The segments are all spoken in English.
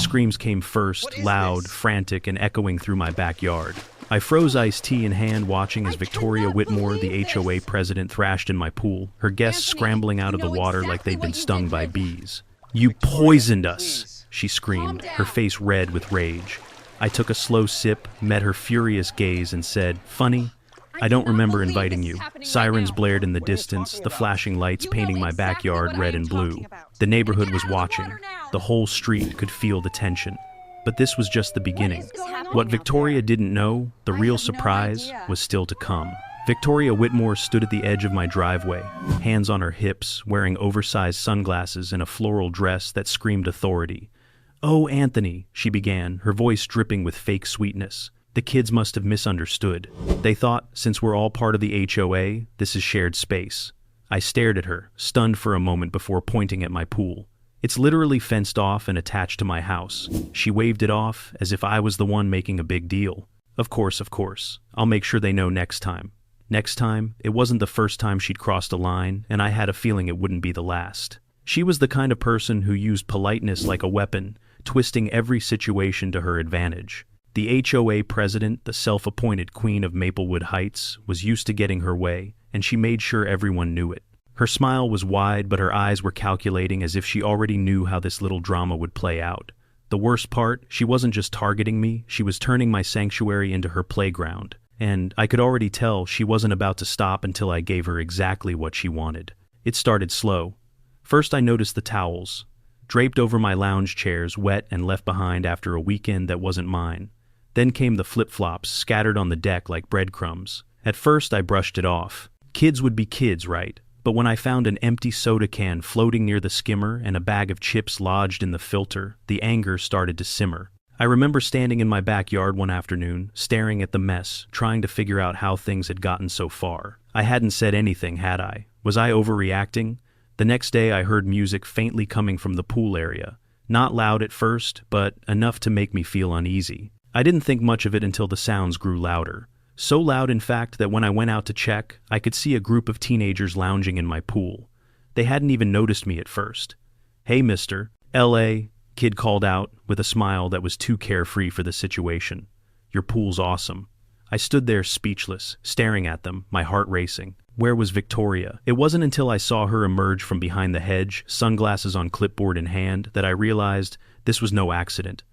screams came first, loud, frantic, and echoing through my backyard. I froze iced tea in hand, watching as Victoria Whitmore, the HOA president, thrashed in my pool, her guests scrambling out of the water like they'd been stung by bees. "You poisoned us!" she screamed, her face red with rage. I took a slow sip, met her furious gaze, and said, "Funny? I don't remember inviting you." Sirens blared in the distance, the flashing lights painting my backyard red and blue. The neighborhood was watching. The whole street could feel the tension. But this was just the beginning. What Victoria didn't know, the real surprise, was still to come. Victoria Whitmore stood at the edge of my driveway, hands on her hips, wearing oversized sunglasses and a floral dress that screamed authority. "Oh, Anthony," she began, her voice dripping with fake sweetness. The kids must have misunderstood. They thought, since we're all part of the HOA, this is shared space. I stared at her, stunned for a moment before pointing at my pool. It's literally fenced off and attached to my house. She waved it off, as if I was the one making a big deal. Of course. I'll make sure they know next time. Next time, it wasn't the first time she'd crossed a line, and I had a feeling it wouldn't be the last. She was the kind of person who used politeness like a weapon, twisting every situation to her advantage. The HOA president, the self-appointed queen of Maplewood Heights, was used to getting her way, and she made sure everyone knew it. Her smile was wide, but her eyes were calculating, as if she already knew how this little drama would play out. The worst part, she wasn't just targeting me, she was turning my sanctuary into her playground. And I could already tell she wasn't about to stop until I gave her exactly what she wanted. It started slow. First I noticed the towels, draped over my lounge chairs, wet and left behind after a weekend that wasn't mine. Then came the flip-flops, scattered on the deck like breadcrumbs. At first I brushed it off. Kids would be kids, right? But when I found an empty soda can floating near the skimmer and a bag of chips lodged in the filter, the anger started to simmer. I remember standing in my backyard one afternoon, staring at the mess, trying to figure out how things had gotten so far. I hadn't said anything, had I? Was I overreacting? The next day I heard music faintly coming from the pool area. Not loud at first, but enough to make me feel uneasy. I didn't think much of it until the sounds grew louder. So loud, in fact, that when I went out to check, I could see a group of teenagers lounging in my pool. They hadn't even noticed me at first. "Hey, mister." "L.A., kid called out, with a smile that was too carefree for the situation. "Your pool's awesome." I stood there speechless, staring at them, my heart racing. Where was Victoria? It wasn't until I saw her emerge from behind the hedge, sunglasses on clipboard in hand, that I realized this was no accident.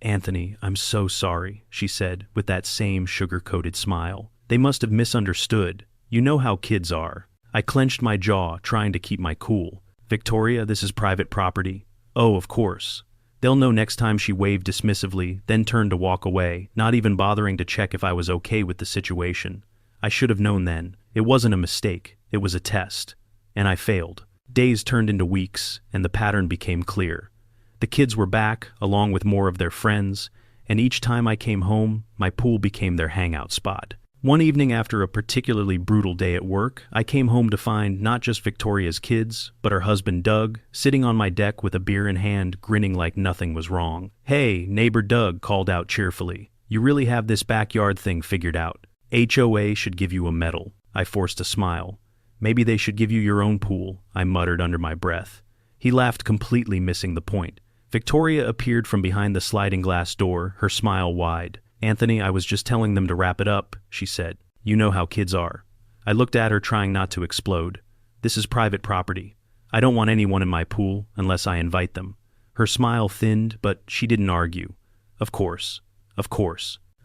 "Anthony, I'm so sorry," she said, with that same sugar-coated smile. "They must have misunderstood. You know how kids are." I clenched my jaw, trying to keep my cool. "Victoria, this is private property." "Oh, of course." "They'll know next time," she waved dismissively, then turned to walk away, not even bothering to check if I was okay with the situation. I should have known then. It wasn't a mistake, it was a test. And I failed. Days turned into weeks, and the pattern became clear. The kids were back, along with more of their friends, and each time I came home, my pool became their hangout spot. One evening after a particularly brutal day at work, I came home to find not just Victoria's kids, but her husband Doug, sitting on my deck with a beer in hand, grinning like nothing was wrong. "Hey, neighbor Doug," called out cheerfully. "You really have this backyard thing figured out. HOA should give you a medal." I forced a smile. "Maybe they should give you your own pool," I muttered under my breath. He laughed, completely missing the point. Victoria appeared from behind the sliding glass door, her smile wide. "Anthony, I was just telling them to wrap it up," she said. "You know how kids are." I looked at her, trying not to explode. "This is private property. I don't want anyone in my pool unless I invite them." Her smile thinned, but she didn't argue. Of course.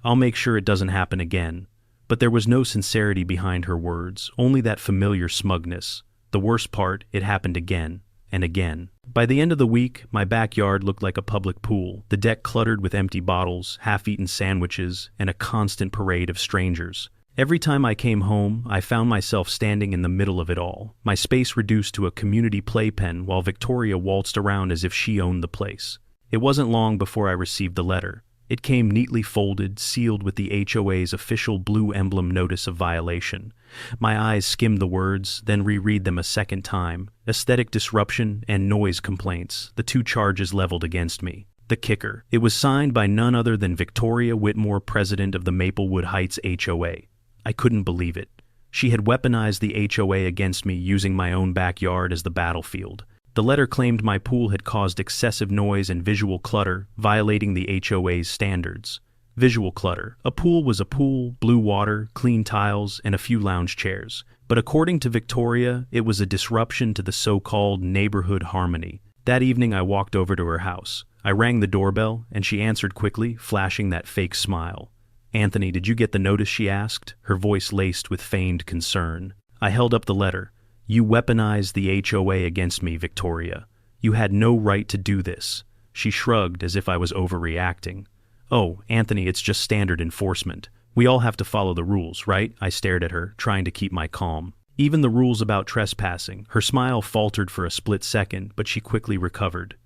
I'll make sure it doesn't happen again." But there was no sincerity behind her words, only that familiar smugness. The worst part, it happened again and again. By the end of the week, my backyard looked like a public pool, the deck cluttered with empty bottles, half-eaten sandwiches, and a constant parade of strangers. Every time I came home, I found myself standing in the middle of it all, my space reduced to a community playpen while Victoria waltzed around as if she owned the place. It wasn't long before I received the letter. It came neatly folded, sealed with the HOA's official blue emblem notice of violation. My eyes skimmed the words, then reread them a second time. Aesthetic disruption and noise complaints, the two charges leveled against me. The kicker. It was signed by none other than Victoria Whitmore, president of the Maplewood Heights HOA. I couldn't believe it. She had weaponized the HOA against me, using my own backyard as the battlefield. The letter claimed my pool had caused excessive noise and visual clutter, violating the HOA's standards. Visual clutter. A pool was a pool, blue water, clean tiles, and a few lounge chairs. But according to Victoria, it was a disruption to the so-called neighborhood harmony. That evening I walked over to her house. I rang the doorbell, and she answered quickly, flashing that fake smile. "Anthony, did you get the notice?" she asked, her voice laced with feigned concern. I held up the letter. "You weaponized the HOA against me, Victoria. You had no right to do this." She shrugged as if I was overreacting. "Oh, Anthony, it's just standard enforcement. We all have to follow the rules, right?" I stared at her, trying to keep my calm. "Even the rules about trespassing." Her smile faltered for a split second, but she quickly recovered.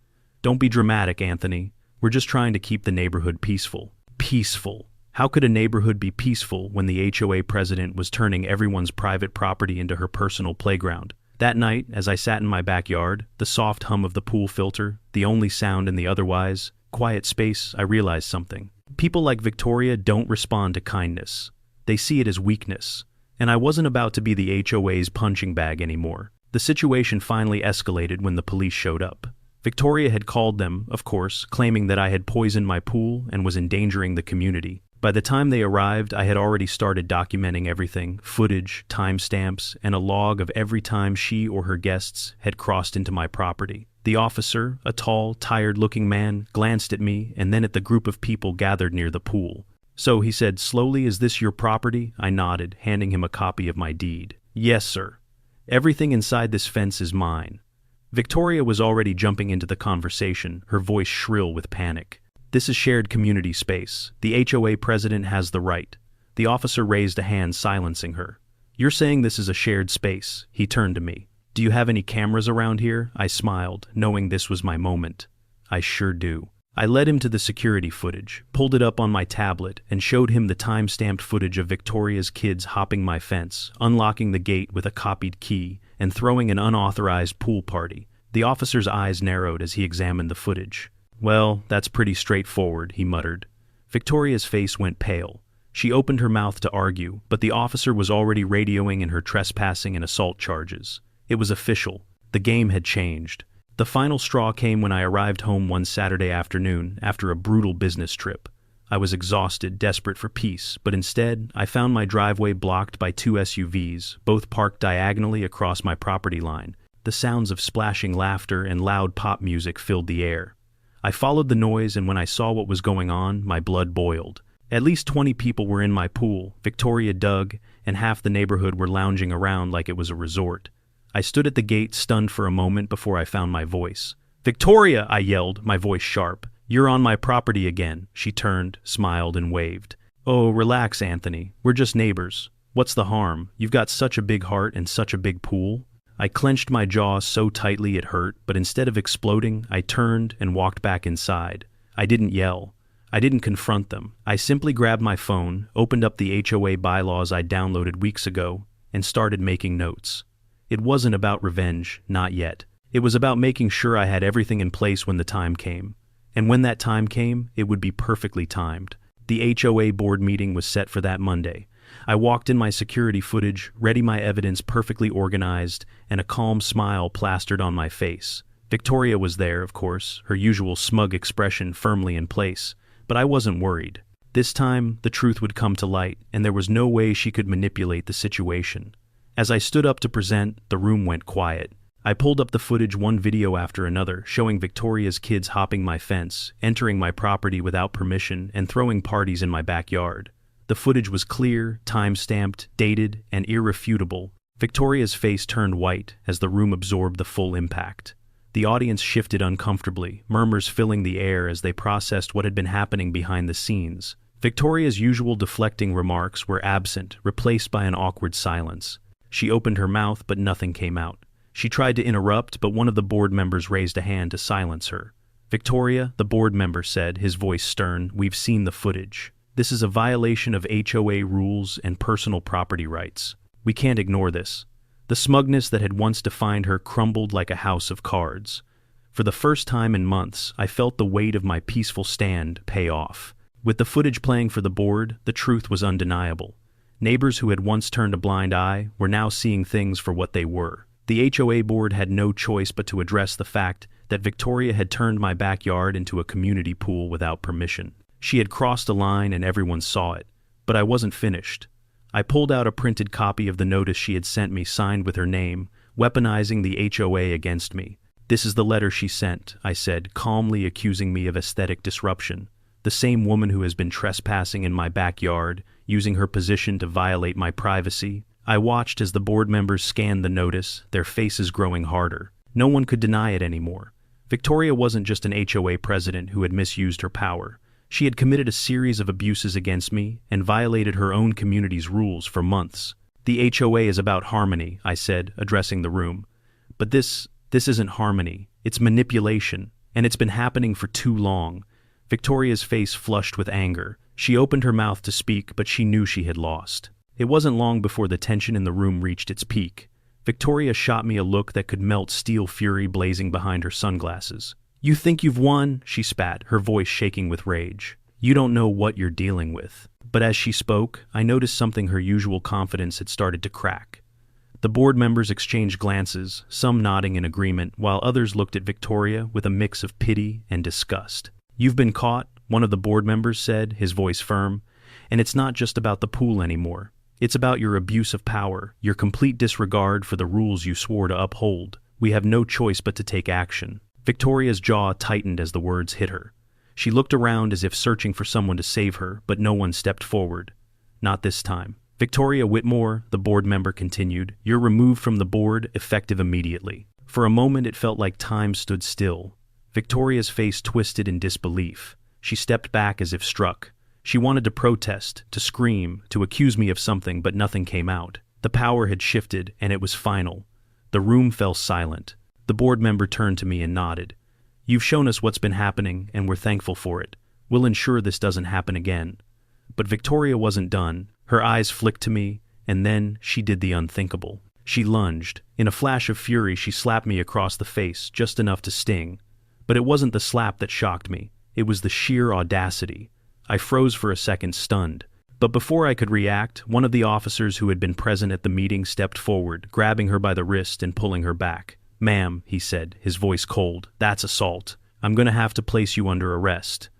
"Don't be dramatic, Anthony. We're just trying to keep the neighborhood peaceful." Peaceful. How could a neighborhood be peaceful when the HOA president was turning everyone's private property into her personal playground? That night, as I sat in my backyard, the soft hum of the pool filter, the only sound in the otherwise quiet space, I realized something. People like Victoria don't respond to kindness. They see it as weakness. And I wasn't about to be the HOA's punching bag anymore. The situation finally escalated when the police showed up. Victoria had called them, of course, claiming that I had poisoned my pool and was endangering the community. By the time they arrived, I had already started documenting everything, footage, timestamps, and a log of every time she or her guests had crossed into my property. The officer, a tall, tired-looking man, glanced at me and then at the group of people gathered near the pool. "So," he said slowly, "is this your property?" I nodded, handing him a copy of my deed. "Yes, sir. Everything inside this fence is mine." Victoria was already jumping into the conversation, her voice shrill with panic. "This is shared community space. The HOA president has the right." The officer raised a hand, silencing her. "You're saying this is a shared space?" He turned to me. "Do you have any cameras around here?" I smiled, knowing this was my moment. "I sure do." I led him to the security footage, pulled it up on my tablet, and showed him the time-stamped footage of Victoria's kids hopping my fence, unlocking the gate with a copied key, and throwing an unauthorized pool party. The officer's eyes narrowed as he examined the footage. "Well, that's pretty straightforward," he muttered. Victoria's face went pale. She opened her mouth to argue, but the officer was already radioing in her trespassing and assault charges. It was official. The game had changed. The final straw came when I arrived home one Saturday afternoon after a brutal business trip. I was exhausted, desperate for peace, but instead, I found my driveway blocked by two SUVs, both parked diagonally across my property line. The sounds of splashing laughter and loud pop music filled the air. I followed the noise, and when I saw what was going on, my blood boiled. At least 20 people were in my pool, Victoria dug, and half the neighborhood were lounging around like it was a resort. I stood at the gate, stunned for a moment before I found my voice. "Victoria!" I yelled, my voice sharp. "You're on my property again." She turned, smiled, and waved. "Oh, relax, Anthony. We're just neighbors. What's the harm? You've got such a big heart and such a big pool." I clenched my jaw so tightly it hurt, but instead of exploding, I turned and walked back inside. I didn't yell. I didn't confront them. I simply grabbed my phone, opened up the HOA bylaws I downloaded weeks ago, and started making notes. It wasn't about revenge, not yet. It was about making sure I had everything in place when the time came. And when that time came, it would be perfectly timed. The HOA board meeting was set for that Monday. I walked in my security footage, ready, my evidence perfectly organized, and a calm smile plastered on my face. Victoria was there, of course, her usual smug expression firmly in place. But I wasn't worried. This time, the truth would come to light, and there was no way she could manipulate the situation. As I stood up to present, the room went quiet. I pulled up the footage, one video after another, showing Victoria's kids hopping my fence, entering my property without permission, and throwing parties in my backyard. The footage was clear, time-stamped, dated, and irrefutable. Victoria's face turned white as the room absorbed the full impact. The audience shifted uncomfortably, murmurs filling the air as they processed what had been happening behind the scenes. Victoria's usual deflecting remarks were absent, replaced by an awkward silence. She opened her mouth, but nothing came out. She tried to interrupt, but one of the board members raised a hand to silence her. "Victoria," the board member said, his voice stern, "we've seen the footage. This is a violation of HOA rules and personal property rights. We can't ignore this." The smugness that had once defined her crumbled like a house of cards. For the first time in months, I felt the weight of my peaceful stand pay off. With the footage playing for the board, the truth was undeniable. Neighbors who had once turned a blind eye were now seeing things for what they were. The HOA board had no choice but to address the fact that Victoria had turned my backyard into a community pool without permission. She had crossed a line and everyone saw it, but I wasn't finished. I pulled out a printed copy of the notice she had sent me signed with her name, weaponizing the HOA against me. "This is the letter she sent," I said, calmly accusing me of aesthetic disruption. "The same woman who has been trespassing in my backyard, using her position to violate my privacy." I watched as the board members scanned the notice, their faces growing harder. No one could deny it anymore. Victoria wasn't just an HOA president who had misused her power. She had committed a series of abuses against me and violated her own community's rules for months. "The HOA is about harmony," I said, addressing the room. "But this isn't harmony. It's manipulation, and it's been happening for too long." Victoria's face flushed with anger. She opened her mouth to speak, but she knew she had lost. It wasn't long before the tension in the room reached its peak. Victoria shot me a look that could melt steel fury blazing behind her sunglasses. "You think you've won?" she spat, her voice shaking with rage. "You don't know what you're dealing with." But as she spoke, I noticed something. Her usual confidence had started to crack. The board members exchanged glances, some nodding in agreement, while others looked at Victoria with a mix of pity and disgust. "You've been caught," one of the board members said, his voice firm. "And it's not just about the pool anymore. It's about your abuse of power, your complete disregard for the rules you swore to uphold. We have no choice but to take action." Victoria's jaw tightened as the words hit her. She looked around as if searching for someone to save her, but no one stepped forward. "Not this time. Victoria Whitmore," the board member continued, "you're removed from the board, effective immediately." For a moment it felt like time stood still. Victoria's face twisted in disbelief. She stepped back as if struck. She wanted to protest, to scream, to accuse me of something, but nothing came out. The power had shifted, and it was final. The room fell silent. The board member turned to me and nodded. "You've shown us what's been happening, and we're thankful for it. We'll ensure this doesn't happen again." But Victoria wasn't done. Her eyes flicked to me, and then she did the unthinkable. She lunged. In a flash of fury, she slapped me across the face, just enough to sting. But it wasn't the slap that shocked me. It was the sheer audacity. I froze for a second, stunned. But before I could react, one of the officers who had been present at the meeting stepped forward, grabbing her by the wrist and pulling her back. "Ma'am," he said, his voice cold, "that's assault. I'm going to have to place you under arrest."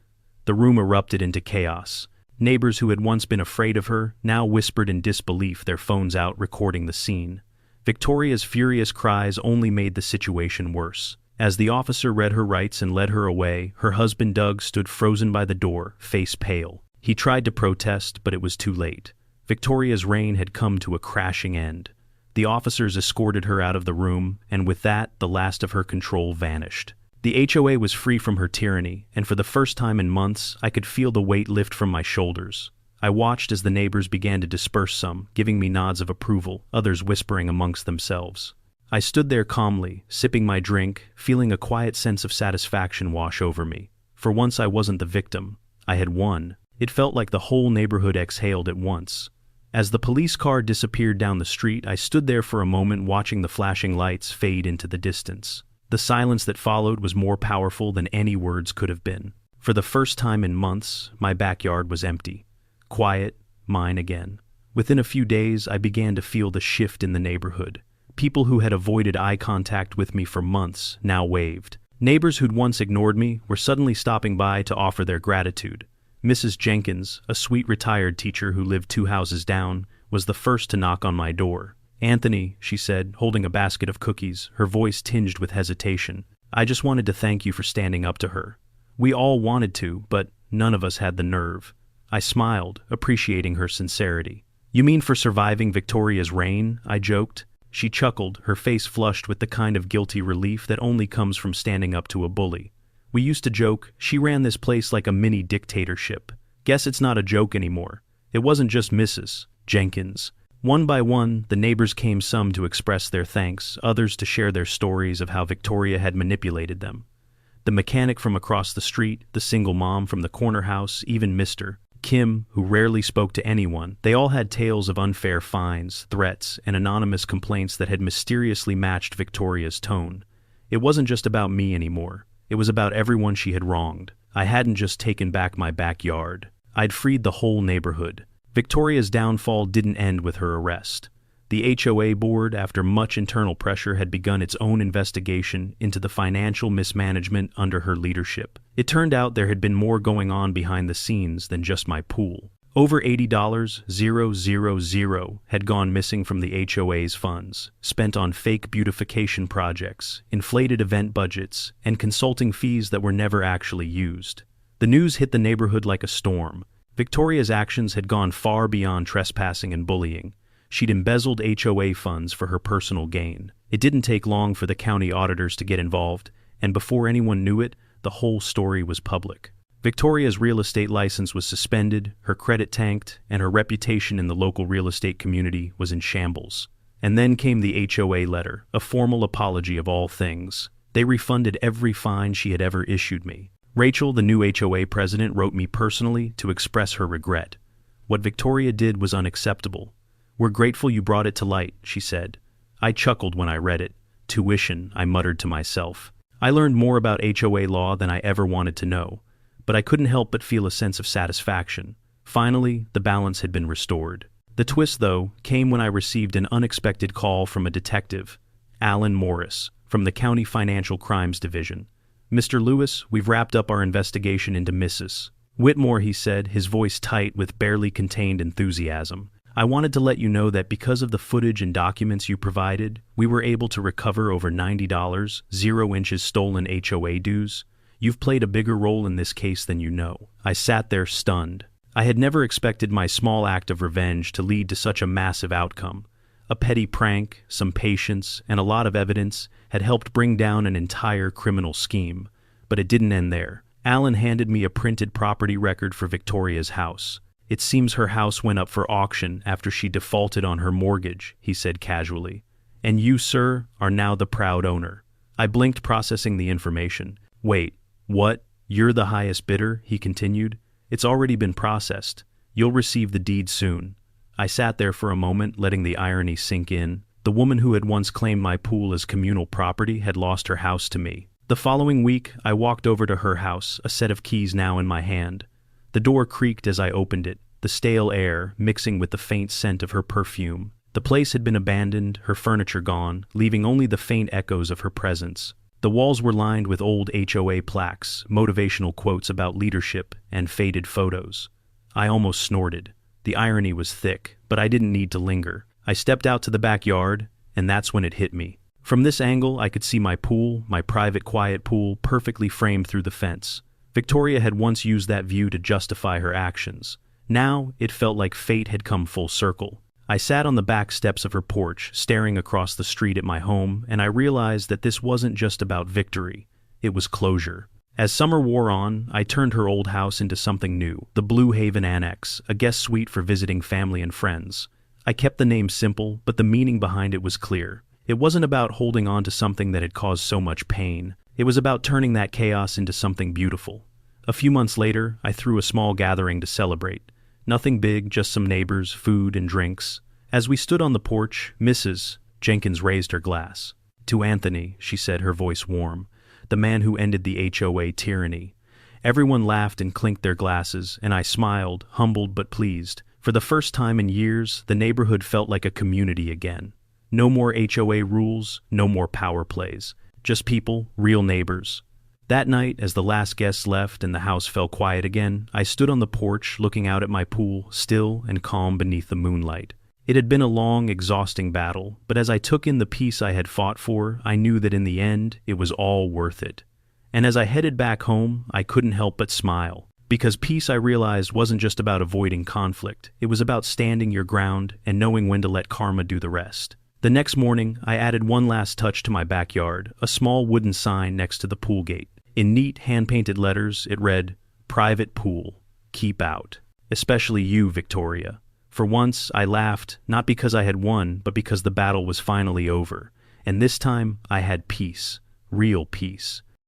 The room erupted into chaos. Neighbors who had once been afraid of her now whispered in disbelief, their phones out recording the scene. Victoria's furious cries only made the situation worse. As the officer read her rights and led her away, her husband Doug stood frozen by the door, face pale. He tried to protest, but it was too late. Victoria's reign had come to a crashing end. The officers escorted her out of the room, and with that, the last of her control vanished. The HOA was free from her tyranny, and for the first time in months, I could feel the weight lift from my shoulders. I watched as the neighbors began to disperse, some giving me nods of approval, others whispering amongst themselves. I stood there calmly, sipping my drink, feeling a quiet sense of satisfaction wash over me. For once I wasn't the victim. I had won. It felt like the whole neighborhood exhaled at once. As the police car disappeared down the street, I stood there for a moment watching the flashing lights fade into the distance. The silence that followed was more powerful than any words could have been. For the first time in months, my backyard was empty. Quiet, mine again. Within a few days, I began to feel the shift in the neighborhood. People who had avoided eye contact with me for months now waved. Neighbors who'd once ignored me were suddenly stopping by to offer their gratitude. Mrs. Jenkins, a sweet retired teacher who lived 2 houses down, was the first to knock on my door. "Anthony," she said, holding a basket of cookies, her voice tinged with hesitation, "I just wanted to thank you for standing up to her. We all wanted to, but none of us had the nerve." I smiled, appreciating her sincerity. "You mean for surviving Victoria's reign?" I joked. She chuckled, her face flushed with the kind of guilty relief that only comes from standing up to a bully. "We used to joke, she ran this place like a mini dictatorship. Guess it's not a joke anymore. It wasn't just Mrs. Jenkins." One by one, the neighbors came, some to express their thanks, others to share their stories of how Victoria had manipulated them. The mechanic from across the street, the single mom from the corner house, even Mr. Kim, who rarely spoke to anyone, they all had tales of unfair fines, threats, and anonymous complaints that had mysteriously matched Victoria's tone. It wasn't just about me anymore. It was about everyone she had wronged. I hadn't just taken back my backyard. I'd freed the whole neighborhood. Victoria's downfall didn't end with her arrest. The HOA board, after much internal pressure, had begun its own investigation into the financial mismanagement under her leadership. It turned out there had been more going on behind the scenes than just my pool. Over $80,000 had gone missing from the HOA's funds, spent on fake beautification projects, inflated event budgets, and consulting fees that were never actually used. The news hit the neighborhood like a storm. Victoria's actions had gone far beyond trespassing and bullying. She'd embezzled HOA funds for her personal gain. It didn't take long for the county auditors to get involved, and before anyone knew it, the whole story was public. Victoria's real estate license was suspended, her credit tanked, and her reputation in the local real estate community was in shambles. And then came the HOA letter, a formal apology of all things. They refunded every fine she had ever issued me. Rachel, the new HOA president, wrote me personally to express her regret. What Victoria did was unacceptable. "We're grateful you brought it to light," she said. I chuckled when I read it. Tuition, I muttered to myself. I learned more about HOA law than I ever wanted to know, but I couldn't help but feel a sense of satisfaction. Finally, the balance had been restored. The twist, though, came when I received an unexpected call from a detective, Alan Morris, from the County Financial Crimes Division. "Mr. Lewis, we've wrapped up our investigation into Mrs. Whitmore," he said, his voice tight with barely contained enthusiasm. "I wanted to let you know that because of the footage and documents you provided, we were able to recover over $90, 0 inches stolen HOA dues. You've played a bigger role in this case than you know." I sat there stunned. I had never expected my small act of revenge to lead to such a massive outcome. A petty prank, some patience, and a lot of evidence had helped bring down an entire criminal scheme. But it didn't end there. Alan handed me a printed property record for Victoria's house. "It seems her house went up for auction after she defaulted on her mortgage," he said casually. "And you, sir, are now the proud owner." I blinked, processing the information. "Wait, what? You're the highest bidder?" he continued. "It's already been processed. You'll receive the deed soon." I sat there for a moment, letting the irony sink in. The woman who had once claimed my pool as communal property had lost her house to me. The following week, I walked over to her house, a set of keys now in my hand. The door creaked as I opened it, the stale air mixing with the faint scent of her perfume. The place had been abandoned, her furniture gone, leaving only the faint echoes of her presence. The walls were lined with old HOA plaques, motivational quotes about leadership, and faded photos. I almost snorted. The irony was thick, but I didn't need to linger. I stepped out to the backyard, and that's when it hit me. From this angle, I could see my pool, my private quiet pool, perfectly framed through the fence. Victoria had once used that view to justify her actions. Now, it felt like fate had come full circle. I sat on the back steps of her porch, staring across the street at my home, and I realized that this wasn't just about victory. It was closure. As summer wore on, I turned her old house into something new, the Blue Haven Annex, a guest suite for visiting family and friends. I kept the name simple, but the meaning behind it was clear. It wasn't about holding on to something that had caused so much pain. It was about turning that chaos into something beautiful. A few months later, I threw a small gathering to celebrate. Nothing big, just some neighbors, food, and drinks. As we stood on the porch, Mrs. Jenkins raised her glass. "To Anthony," she said, her voice warm, "the man who ended the HOA tyranny." Everyone laughed and clinked their glasses, and I smiled, humbled but pleased. For the first time in years, the neighborhood felt like a community again. No more HOA rules, no more power plays. Just people, real neighbors. That night, as the last guests left and the house fell quiet again, I stood on the porch looking out at my pool, still and calm beneath the moonlight. It had been a long, exhausting battle, but as I took in the peace I had fought for, I knew that in the end, it was all worth it. And as I headed back home, I couldn't help but smile. Because peace, I realized, wasn't just about avoiding conflict. It was about standing your ground and knowing when to let karma do the rest. The next morning, I added one last touch to my backyard, a small wooden sign next to the pool gate. In neat, hand-painted letters, it read, "Private pool. Keep out. Especially you, Victoria." For once, I laughed, not because I had won, but because the battle was finally over. And this time, I had peace. Real peace.